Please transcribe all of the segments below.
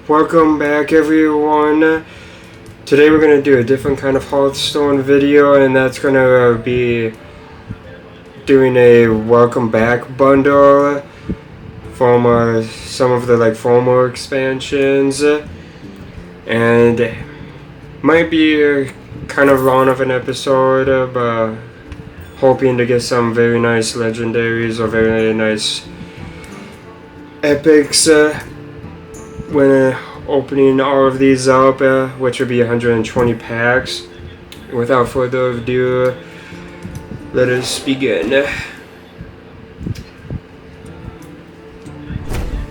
Welcome back, everyone. Today we're going to do a different kind of Hearthstone video, and that's going to be doing a welcome back bundle from some of the former expansions, and might be kind of long of an episode, but hoping to get some very nice legendaries or very nice epics when opening all of these up, which would be 120 packs. Without further ado, let us begin.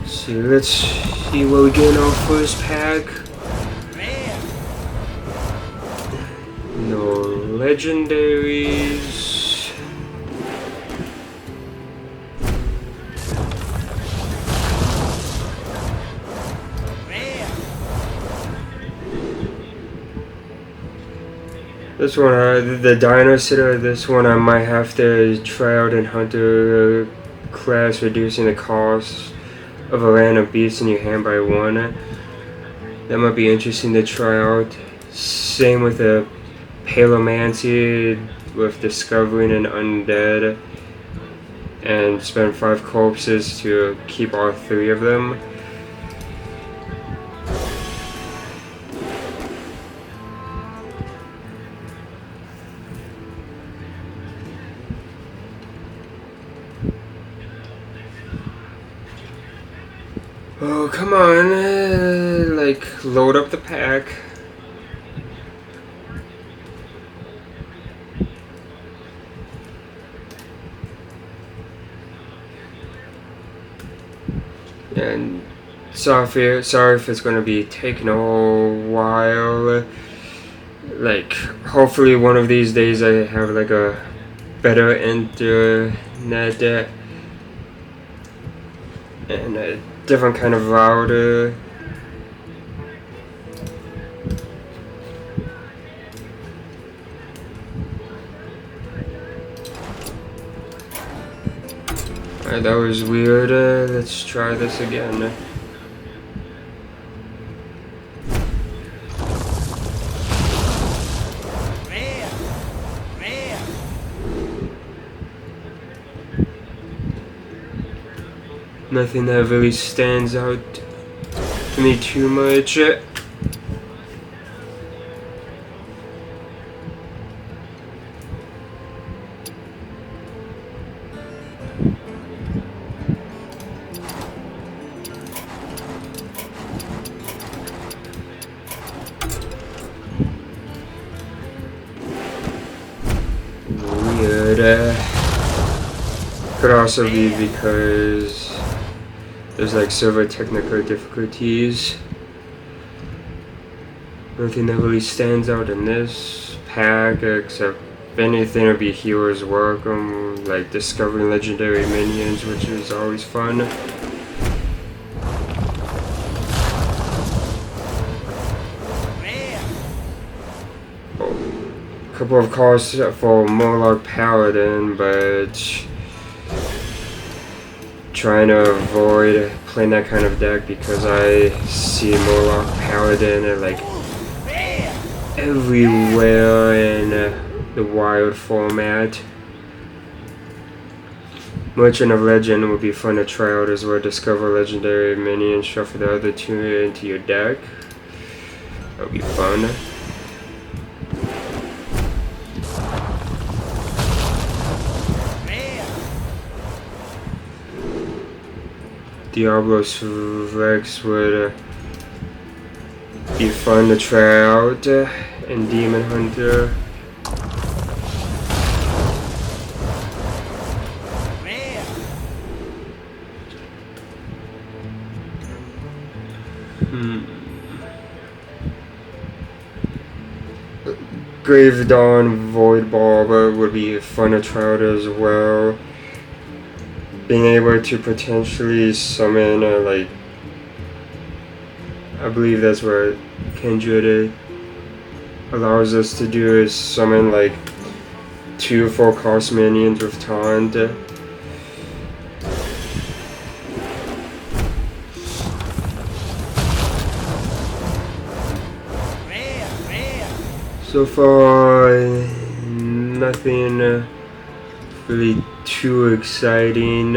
So let's see what we get in our first pack. No legendaries. This one, the Dino Sitter, this one I might have to try out in Hunter class, reducing the cost of a random beast in your hand by 1. That might be interesting to try out. Same with the Palomancy with discovering an undead and spend 5 corpses to keep all 3 of them. Oh, come on, load up the pack. And sorry if it's gonna be taking a while. Hopefully one of these days I have a better internet and a different kind of router. Alright, that was weird. Let's try this again. Nothing that really stands out to me too much. Weird. Could also be because there's server technical difficulties. Nothing that really stands out in this pack, except if anything it would be Heroes Welcome, discovering legendary minions, which is always fun. A couple of cards for Murloc Paladin, but trying to avoid playing that kind of deck because I see Murloc Paladin everywhere in the wild format. Merchant of Legend would be fun to try out as well. Discover legendary minion, shuffle the other 2 into your deck. That would be fun. Diablos Rex would be fun to try out, and Demon Hunter. Grave Dawn Void Barber would be fun to try out as well. Being able to potentially summon, I believe that's what Kindred allows us to do, is summon 2 4-cost minions with taunt. So far, nothing really too exciting,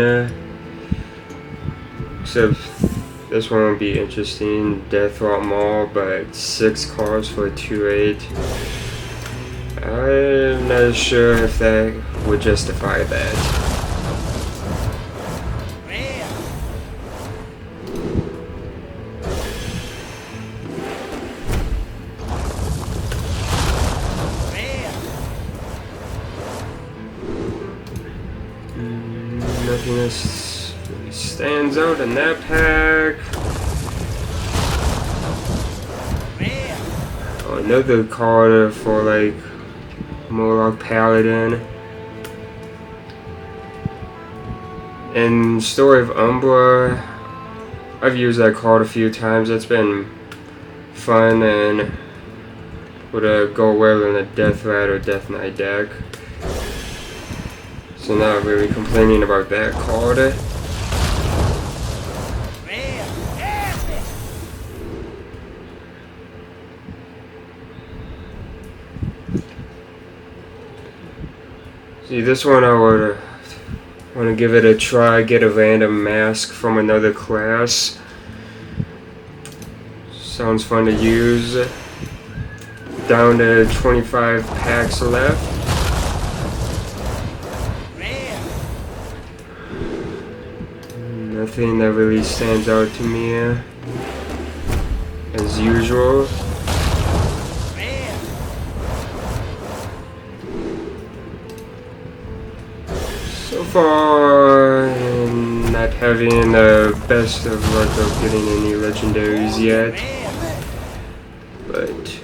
except this one will be interesting. Death Rock Mall, but 6 cards for a 2/8. I'm not sure if that would justify that. Nothing else really stands out in that pack. Oh, another card for like Moloch Paladin. In Story of Umbra, I've used that card a few times. It's been fun and would go well in a Death Rat or Death Knight deck. So not really complaining about that card. See, this one I would want to give it a try, get a random mask from another class. Sounds fun to use. Down to 25 packs left. Nothing that really stands out to me as usual. So far, not having the best of luck of getting any legendaries yet, but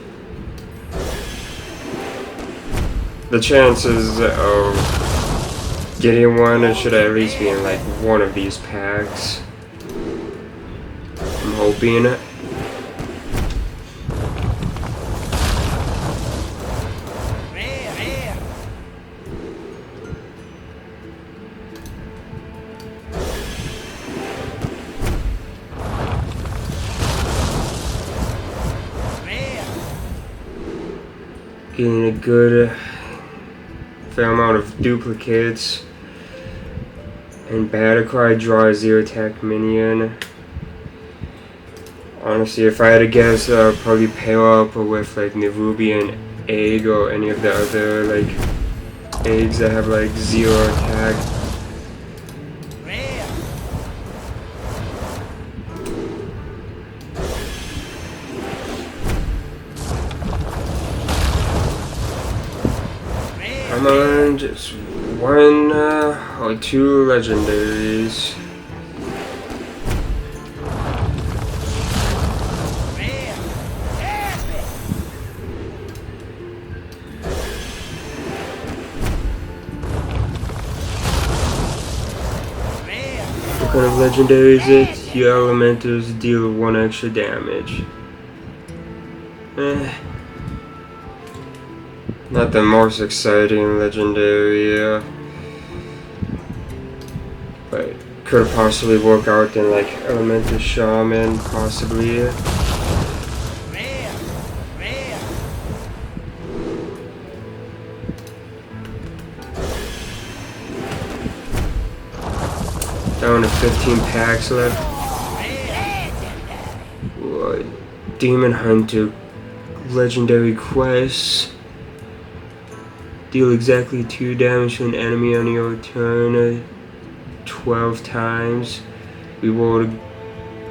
the chances of getting one should at least be in like one of these packs. I'm hoping. Getting a good fair amount of duplicates. And Battlecry, draw a 0 attack minion. Honestly, if I had to guess, I'd probably pair up with like Nerubian Egg or any of the other like eggs that have like 0 attack. Come on, just one or two legendaries. What kind of legendary is it? Your elementals deal 1 extra damage. Not the most exciting legendary, but could possibly work out in like Elemental Shaman, possibly. Down to 15 packs left. What? Demon Hunter, legendary quest. Deal exactly 2 damage to an enemy on your turn 12 times. We will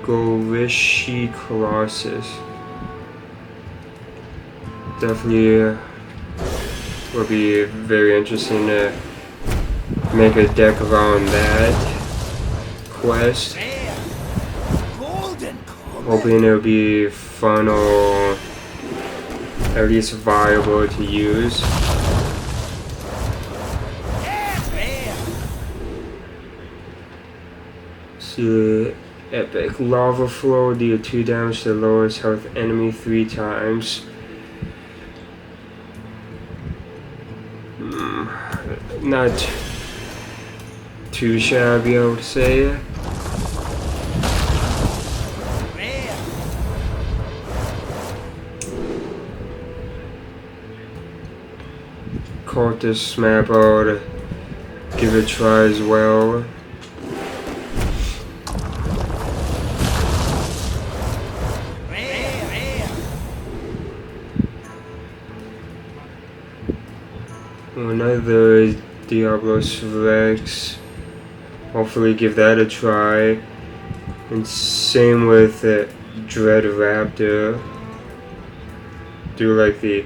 go Rishi Colossus. Definitely will be very interesting to make a deck around that quest. Hoping it'll be fun or at least viable to use. Epic Lava Flow, deal 2 damage to the lowest health enemy 3 times. Not too shabby, I would say. caught this map out, give it a try as well. Another Diablos Rex. Hopefully give that a try. And same with Dread Raptor. Do like the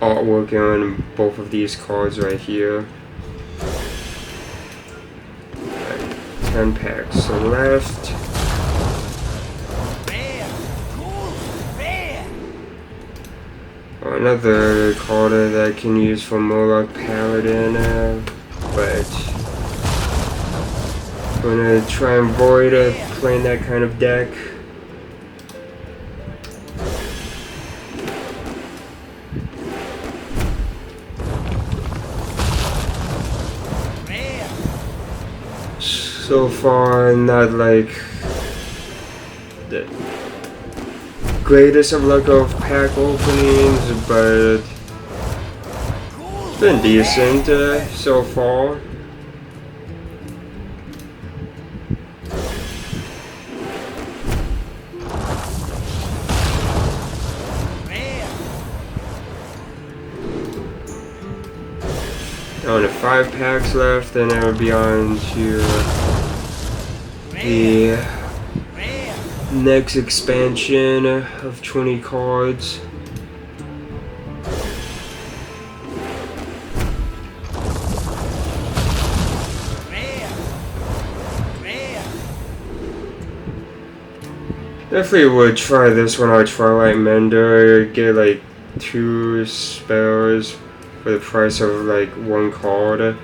artwork on both of these cards right here. 10 packs left. Another card that I can use for Moloch Paladin, but I'm gonna try and avoid playing that kind of deck. So far, not like the greatest of luck of pack openings, but it's been decent so far. Only 5 packs left, then I will be on to the next expansion of 20 cards. Definitely would try this one out, Twilight Mender, get like 2 spells for the price of like 1 card.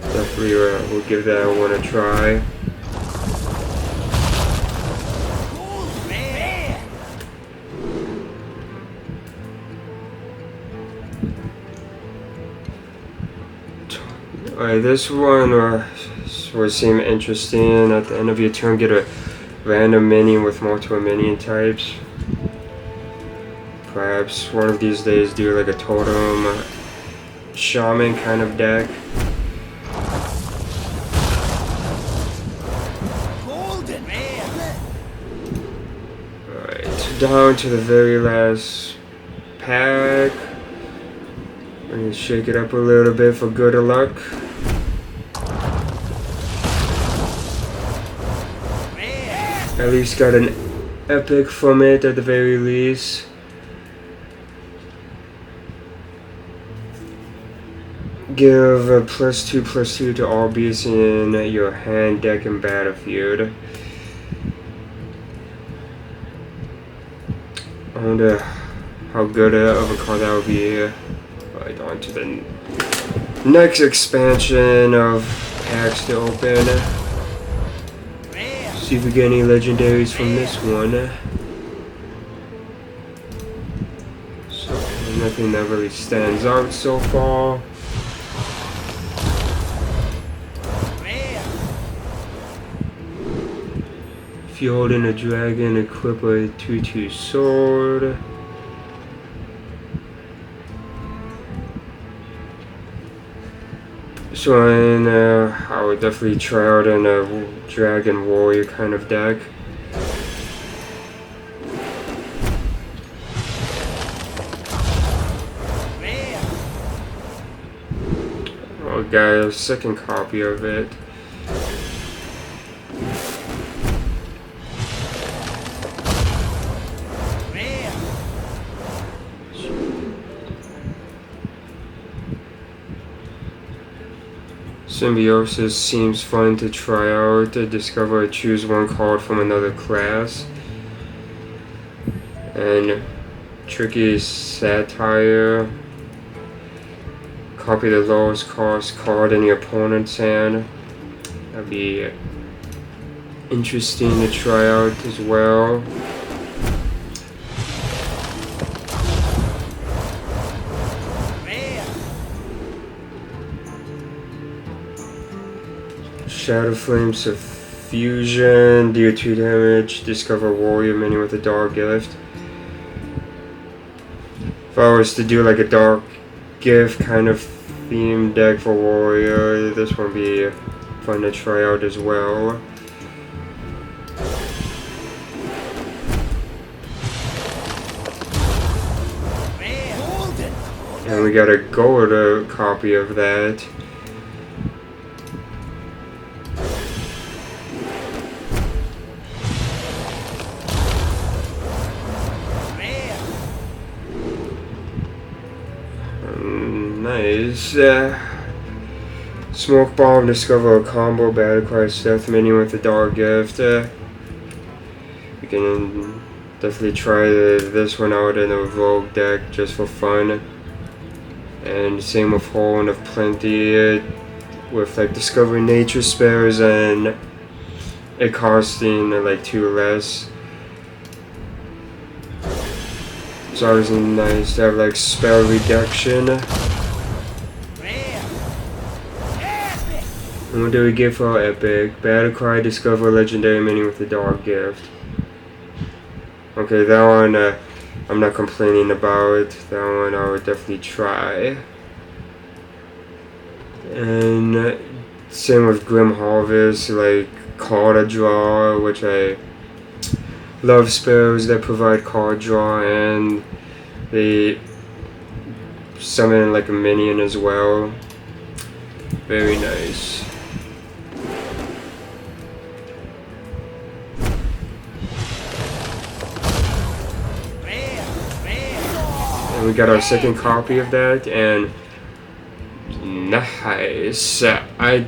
Definitely will give that one a try. Alright, this one would seem interesting. At the end of your turn, get a random minion with multiple minion types. Perhaps one of these days do like a totem shaman kind of deck. Alright, down to the very last pack. I'm gonna shake it up a little bit for good luck. At least got an epic from it at the very least. Give a +2/+2 to all beasts in your hand, deck, and battlefield. I wonder how good of a card that would be. Right, on to the next expansion of packs to open. See if we get any legendaries from this one. So, nothing that really stands out so far. If you're holding a dragon, equip a 2/2 sword. So I would definitely try out in a dragon warrior kind of deck. Oh, got a second copy of it. Symbiosis seems fun to try out. Discover or choose 1 card from another class. And Tricky Satire. Copy the lowest cost card in your opponent's hand. That'd be interesting to try out as well. Shadow Flame Suffusion, deal 2 damage, discover warrior minion with a dog gift. If I was to do like a dark gift kind of theme deck for warrior, this one would be fun to try out as well. And we got a gold copy of that. Nice. Smoke bomb, discover a combo, battle cry, stealth minion with a dark gift. You can definitely try this one out in a rogue deck just for fun. And same with Horn of Plenty, with like discovering nature spells and it costing like 2 less. It's always nice to have like spell reduction. And what do we get for our epic? Battle cry, discover a legendary minion with a dark gift. Okay, that one I'm not complaining about. That one I would definitely try. And same with Grim Harvest, like card draw, which I love spells that provide card draw, and they summon like a minion as well. Very nice. And we got our second copy of that, and nice. I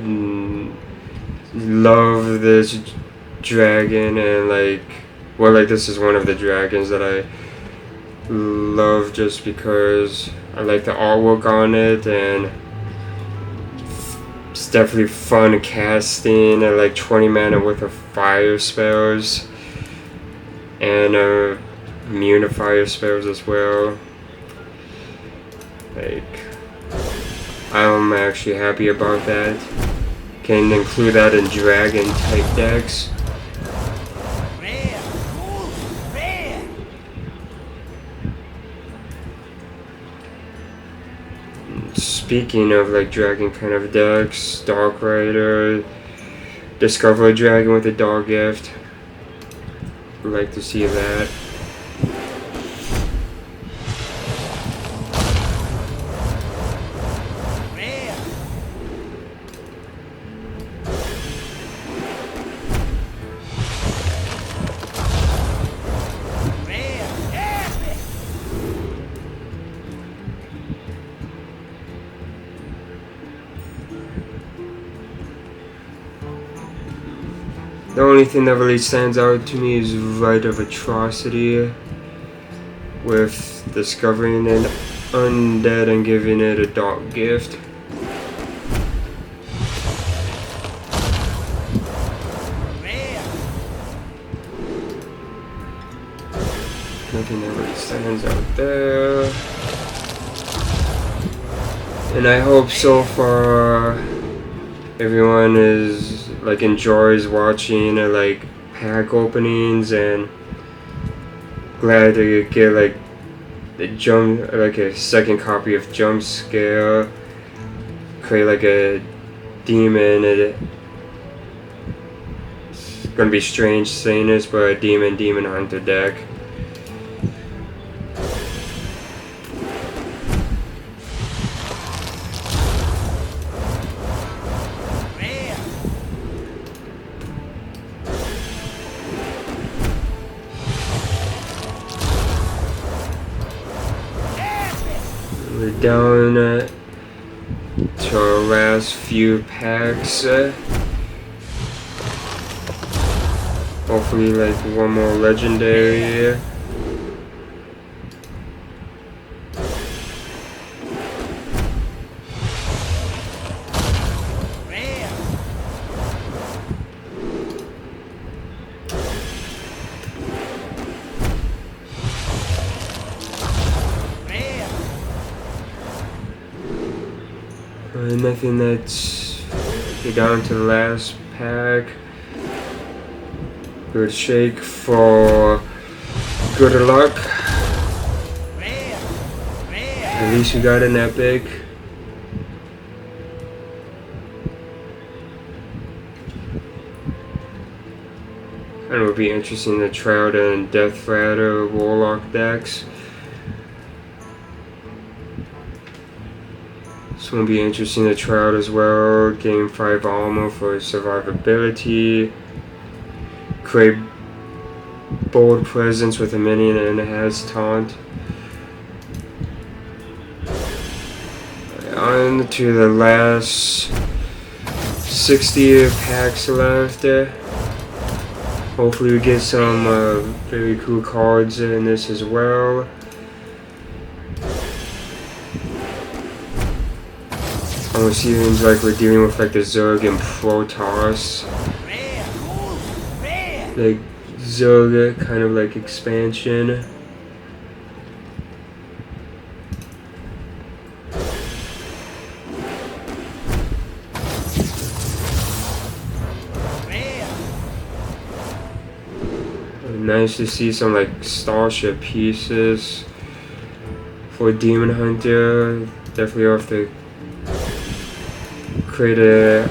love this dragon, and like this is one of the dragons that I love just because I like the artwork on it, and it's definitely fun casting at like 20 mana worth of fire spells and immune to fire spells as well. Like, I'm actually happy about that. Can include that in dragon type decks. Speaking of like dragon kind of decks, Dark Rider, discover a dragon with a dark gift. Would like to see that. The only thing that really stands out to me is Rite of Atrocity, with discovering an undead and giving it a dark gift. Nothing that really stands out there. And I hope so far everyone is like enjoys watching like pack openings, and glad to get like a second copy of Jump Scare, create like a demon. It's gonna be strange saying this, but a demon hunter deck. We're down to our last few packs. Hopefully like one more legendary. Nothing that's get down to the last pack. Good shake for good luck. At least we got an epic. And it would be interesting to try out in Death Rattle Warlock decks. This one would be interesting to try out as well. Gain 5 armor for survivability. Create bold presence with a minion and it has taunt. On to the last 60 packs left. Hopefully we get some very cool cards in this as well. Almost seems like we're dealing with like the Zerg and Protoss. Like Zerg kind of like expansion. Nice to see some like starship pieces for Demon Hunter. Definitely have to create a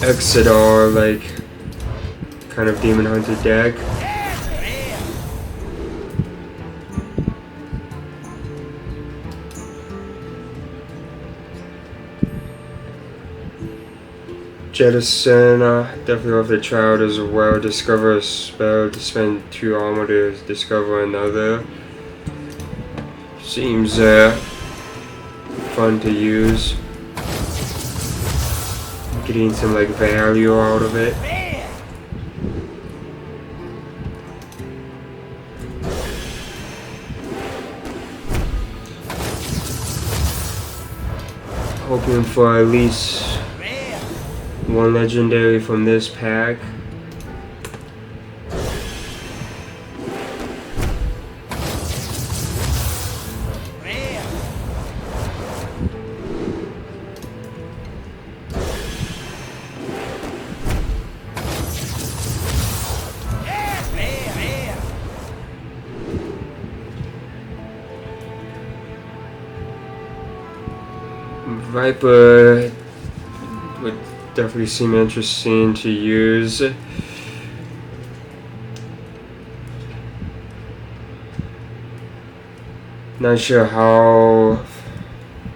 Exodar like kind of Demon Hunter deck. Jettison, definitely have to try out as well. Discover a spell to spend 2 armor to discover another. Seems fun to use. Getting some like value out of it. Hoping for at least 1 legendary from this pack. Viper would definitely seem interesting to use. Not sure how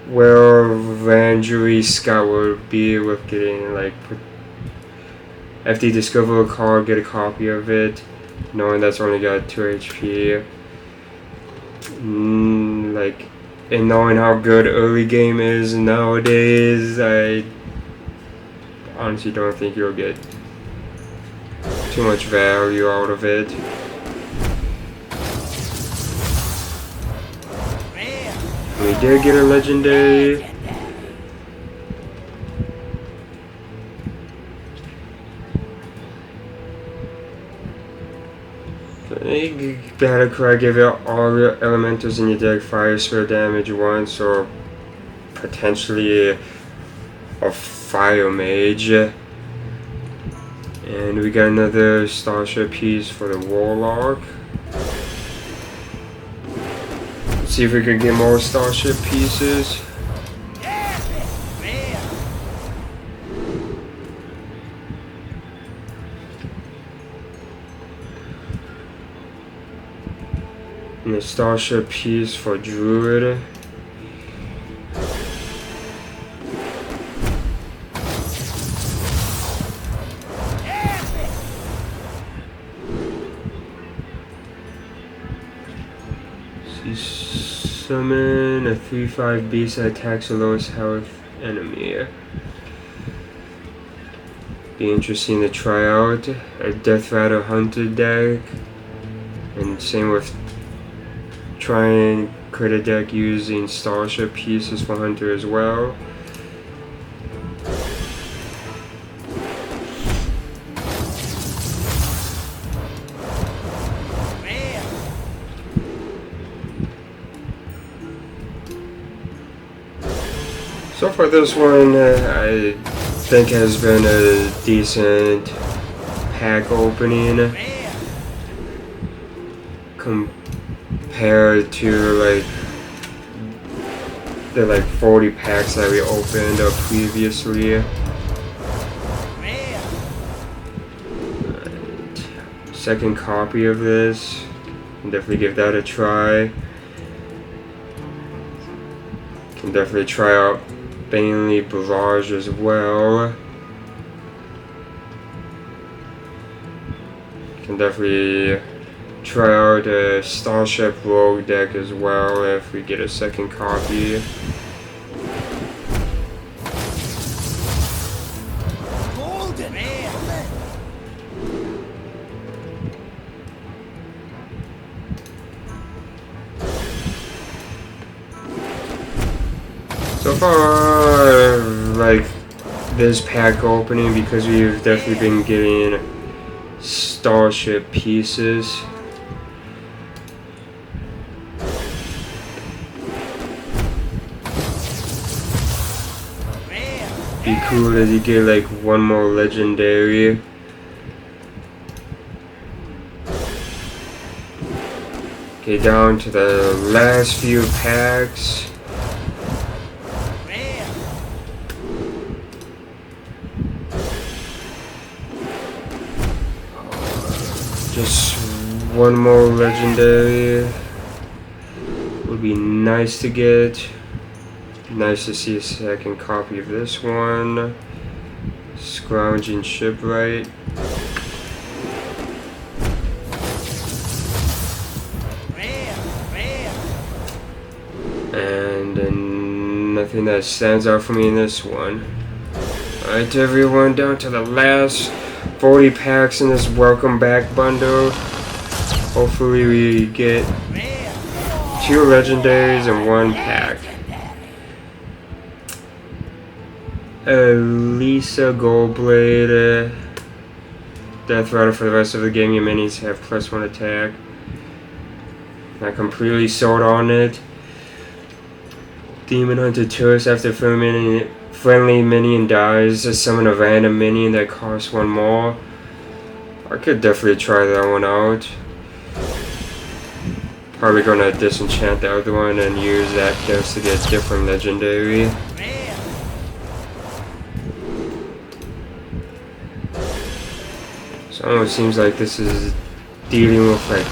well Vandry Scout would be with getting like after you discover a card, get a copy of it, knowing that's only got 2 HP. Like, and knowing how good early game is nowadays, I honestly don't think you'll get too much value out of it. We did get a legendary. Battlecry, give it all your elementals in your deck fire spell damage once, or potentially a fire mage. And we got another starship piece for the warlock. Let's see if we can get more starship pieces. And a starship piece for druid. Summon a 3/5 beast that attacks the lowest health enemy. Be interesting to try out a Death Rattle Hunter deck, and same with try and create a deck using starship pieces for Hunter as well. So far this one I think has been a decent pack opening compared to like the like 40 packs that we opened up previously. Second copy of this. Can definitely give that a try. Can definitely try out Bailey Barrage as well. Can definitely try out a Starship Rogue deck as well if we get a second copy. So far, like this pack opening, because we've definitely been getting Starship pieces. Be cool that you get like one more legendary. Okay, down to the last few packs. Just one more legendary would be nice to get. Nice to see a second copy of this one. Scrounging Shipwright. And nothing that stands out for me in this one. Alright everyone, down to the last 40 packs in this welcome back bundle. Hopefully we get 2 legendaries and 1 pack. Lisa Goldblade, Death Rider. For the rest of the game, your minis have +1 attack. Not completely sold on it. Demon Hunter Tourist, after friendly minion dies, summon a random minion that costs 1 more. I could definitely try that one out. Probably gonna disenchant the other one and use that just to get different legendary. So it almost seems like this is dealing with like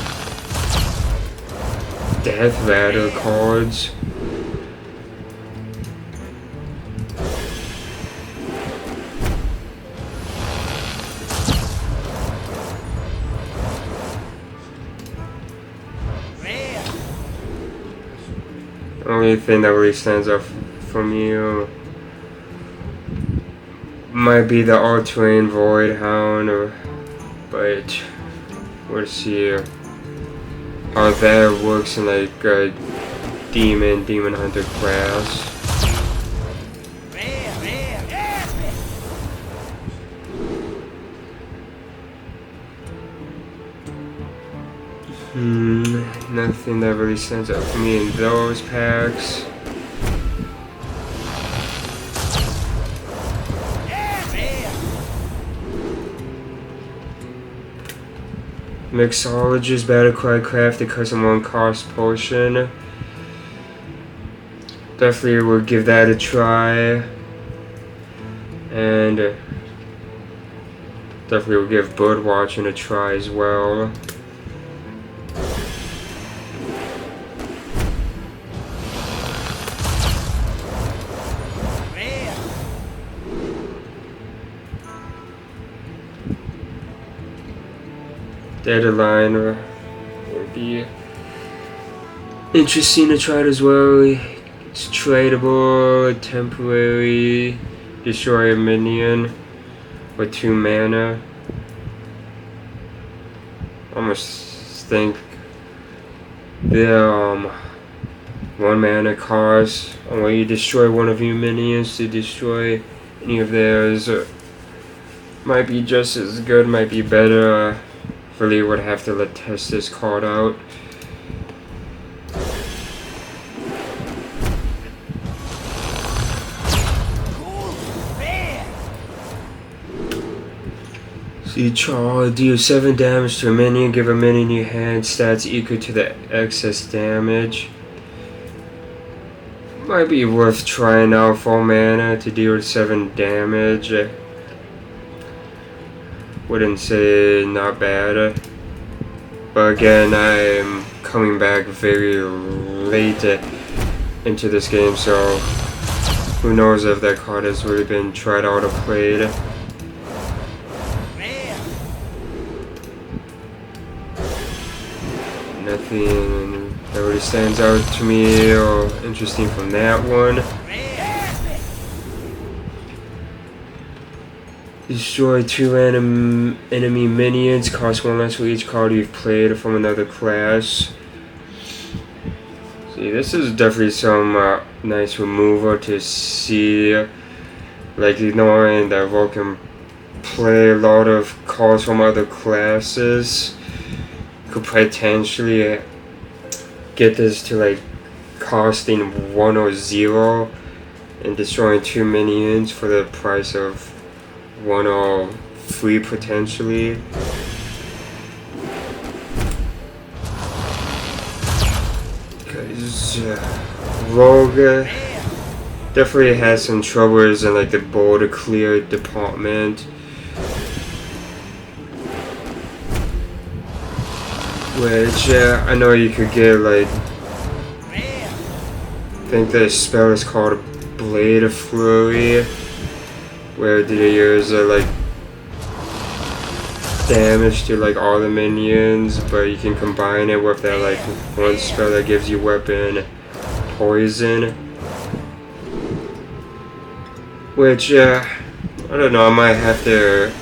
Death Rider cards. The only thing that really stands out from you might be the all-terrain Void Hound, but we'll see how that works in like a Demon Hunter class. Nothing that really stands out for me in those packs. Mixologist Battlecry crafted custom 1-cost potion. Definitely will give that a try. And definitely will give Birdwatching a try as well. Deadline will be interesting to try it as well. It's tradable, temporary, destroy a minion with 2 mana. Almost think the 1 mana cost when you destroy one of your minions to destroy any of theirs might be just as good, might be better. Really would have to test this card out. See, charge, deal 7 damage to a minion, give a minion in your hand stats equal to the excess damage. Might be worth trying out. 4 mana to deal 7 damage. Wouldn't say not bad. But again, I'm coming back very late into this game, so who knows if that card has really been tried out or played. Nothing that really stands out to me or interesting from that one. Destroy 2 enemy minions, cost 1 less for each card you've played from another class. See, this is definitely some nice removal to see. Like, knowing that Volk can play a lot of cards from other classes. Could potentially get this to like costing 1 or 0 and destroying 2 minions for the price of 1 or 3 potentially. Because Rogue definitely has some troubles in like the border clear department. Which, I know you could get, like, I think the spell is called Blade of Flurry, where it deals, like, damage to, like, all the minions, but you can combine it with that, like, one spell that gives you weapon poison. Which, I don't know, I might have to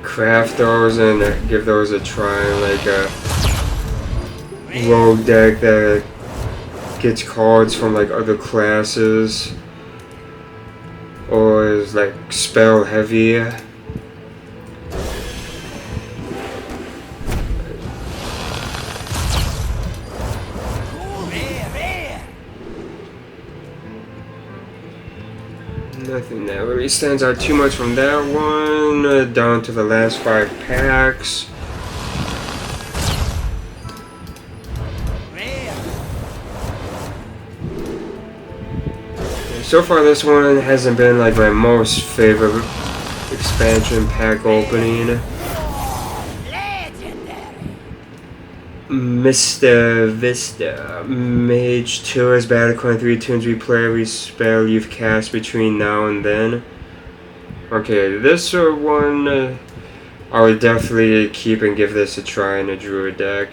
craft those and give those a try, like a rogue deck that gets cards from like other classes or is like spell heavy. Nothing that really stands out too much from that one. Down to the last 5 packs. So far this one hasn't been like my most favorite expansion pack opening. Mr. Vista. Mage Tours, Battlecoin 3 tunes replay every spell you've cast between now and then. Okay, this one I would definitely keep and give this a try in a Druid deck.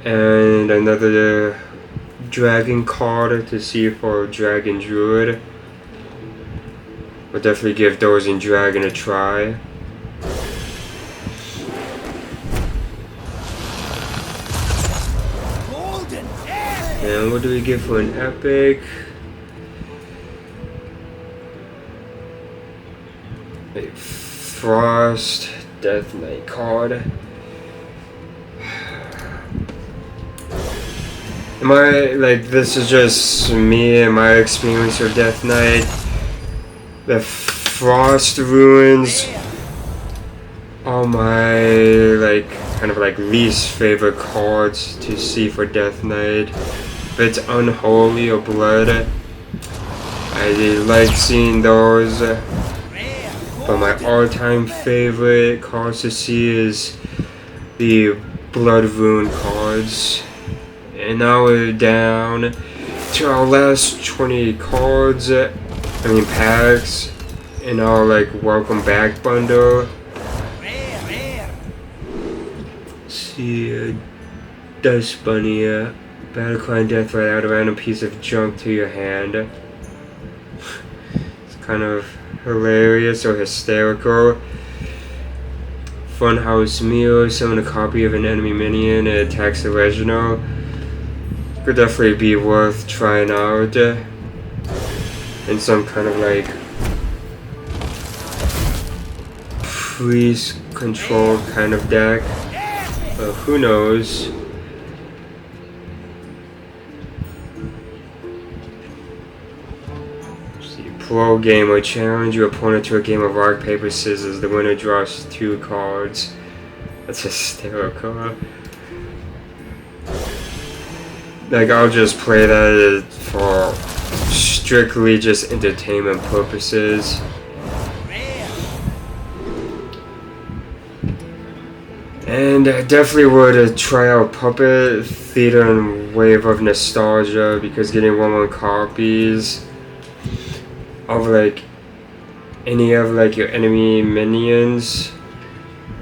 And another Dragon card to see for Dragon Druid. Would definitely give those in Dragon a try. And what do we get for an epic? A Frost Death Knight card. Am I, like, this is just me and my experience with Death Knight. The Frost Ruins are my, like, kind of like least favorite cards to see for Death Knight. If it's Unholy or Blood, I like seeing those. But my all-time favorite cards to see is the Blood Rune cards. And now we're down to our last 20 cards, packs, in our like welcome back bundle. Let's see, Dust Bunny, Battlecry Death right out, a random piece of junk to your hand. It's kind of hilarious or hysterical. Funhouse Meal, summon a copy of an enemy minion and attacks the original. Could definitely be worth trying out in some kind of like freeze control kind of deck. Who knows? See, pro gamer, challenge your opponent to a game of rock paper scissors. The winner draws 2 cards. That's hysterical. like I'll just play that for strictly just entertainment purposes. And I definitely would try out Puppet Theater and Wave of Nostalgia, because getting 1/1 copies of like any of like your enemy minions,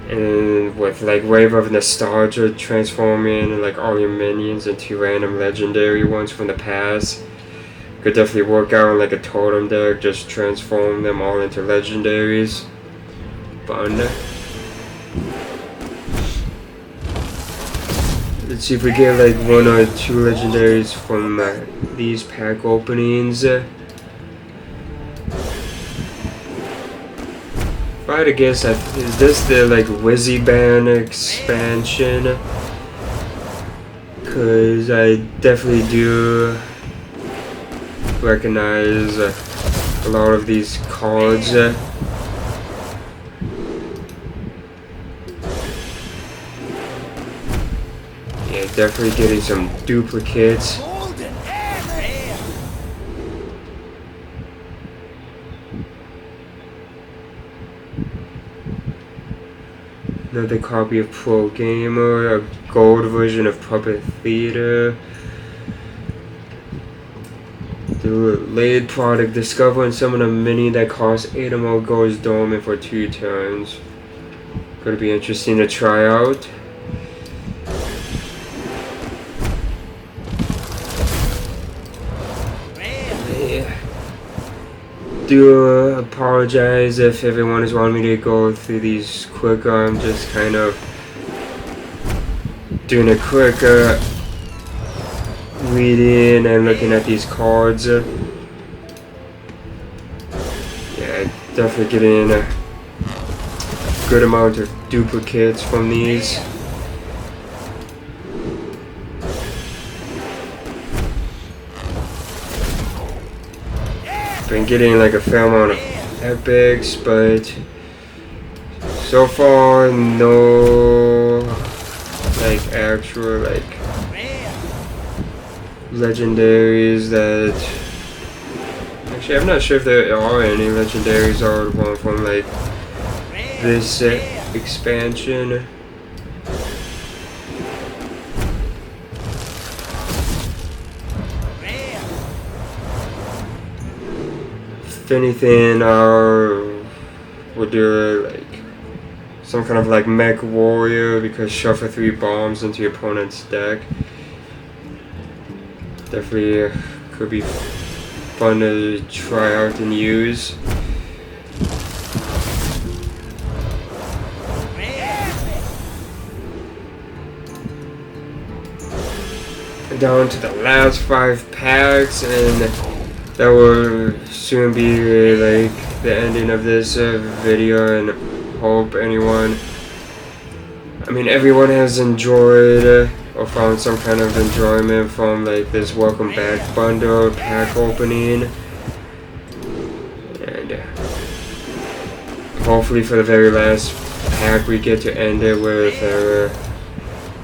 and with like Wave of Nostalgia transforming like all your minions into random legendary ones from the past, could definitely work out in like a totem deck. Just transform them all into legendaries. Fun. Let's see if we get like 1 or 2 legendaries from these pack openings. If I had to guess, is this the like Wizzyban expansion? Cause I definitely do recognize a lot of these cards. Yeah, definitely getting some duplicates. Another copy of Pro Gamer, a gold version of Puppet Theater. Delayed product, discover and summon a mini that costs 8 or more, goes dormant for 2 turns. Gonna be interesting to try out. Do apologize if everyone is wanting me to go through these quicker. I'm just kind of doing a quick reading and looking at these cards. Yeah, definitely getting a good amount of duplicates from these. Been getting like a fair amount of epics, but so far no like actual like legendaries that actually I'm not sure if there are any legendaries I would want from like this expansion. If anything, I would do like some kind of like mech warrior, because shuffle 3 bombs into your opponent's deck. Definitely could be fun to try out and use. Down to the last 5 packs, and that will soon be like the ending of this video, and hope everyone has enjoyed or found some kind of enjoyment from like this welcome back bundle pack opening, and hopefully for the very last pack we get to end it with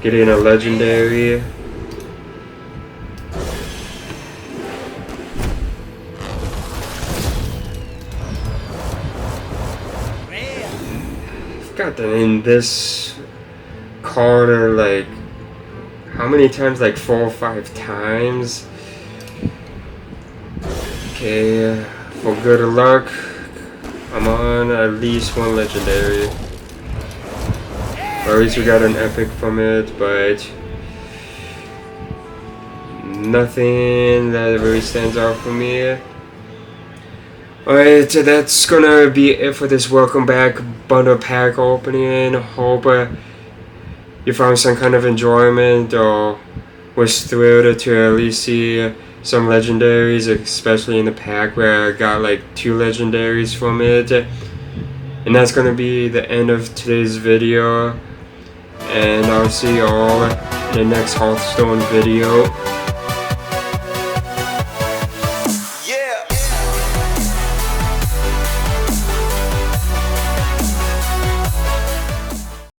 getting a legendary. Got that in this card are like how many times? Like 4 or 5 times. Okay, for good luck, I'm on at least 1 legendary. Or at least we got an epic from it, but nothing that really stands out for me. Alright, so that's gonna be it for this welcome back bundle pack opening. Hope you found some kind of enjoyment or was thrilled to at least see some legendaries, especially in the pack where I got like 2 legendaries from it. And that's gonna be the end of today's video, and I'll see you all in the next Hearthstone video.